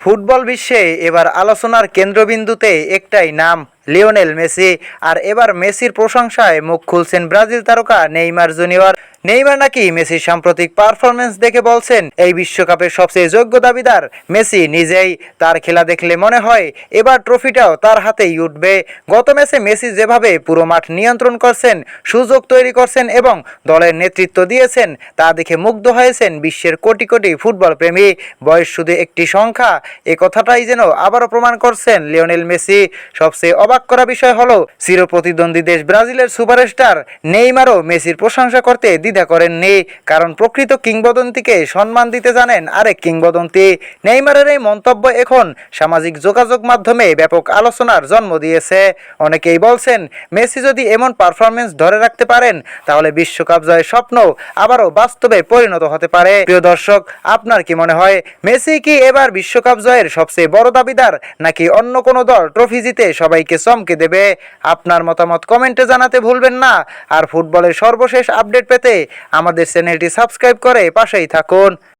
Football বিশ্বে এবার আলোচনার কেন্দ্রবিন্দুতে একটাই নাম, লিওনেল মেসি। আর এবার মেসির প্রশংসায় মুখ খুলছেন ব্রাজিল তারকা নেইমার জুনিয়র। নেইমার নাকি মেসির সাম্প্রতিক পারফরমেন্স দেখে বলছেন, এই বিশ্বকাপের সবচেয়ে যোগ্য দাবিদার মেসি নিজেই। তার খেলা দেখলে মনে হয় এবার ট্রফিটাও তার হাতেই উঠবে। গত ম্যাচে মেসি যেভাবে পুরো মাঠ নিয়ন্ত্রণ করছেন, সুযোগ তৈরি করছেন এবং দলের নেতৃত্ব দিয়েছেন, তা দেখে মুগ্ধ হয়েছেন বিশ্বের কোটি কোটি ফুটবল প্রেমী। বয়স শুধু একটি সংখ্যা, এ কথাটাই যেন আবারও প্রমাণ করছেন লিওনেল মেসি। সবচেয়ে অবাক করা বিষয় হলো, চিরপ্রতিদ্বন্দ্বী দেশ ব্রাজিলের সুপারস্টার নেইমারও মেসির প্রশংসা করতে দ্বিধা করেননি। কারণ প্রকৃত কিংবদন্তিকে সম্মান দিতে জানেন আরেক কিংবদন্তি। নেইমারের এই মন্তব্য এখন সামাজিক যোগাযোগ মাধ্যমে ব্যাপক আলোচনার জন্ম দিয়েছে। অনেকেই বলছেন, মেসি যদি এমন পারফরমেন্স ধরে রাখতে পারেন, তাহলে বিশ্বকাপ জয়ের স্বপ্ন আবারও বাস্তবে পরিণত হতে পারে। প্রিয় দর্শক, আপনার কি মনে হয়, মেসি কি এবার বিশ্বকাপ জয়ের সবচেয়ে বড় দাবিদার, নাকি অন্য কোনো দল ট্রফি জিতে সবাইকে চমকে দেবে? আপনার মতামত কমেন্টে জানাতে ভুলবেন না। আর ফুটবলের সর্বশেষ আপডেট পেতে আমাদের চ্যানেলটি সাবস্ক্রাইব করে পাশেই থাকুন।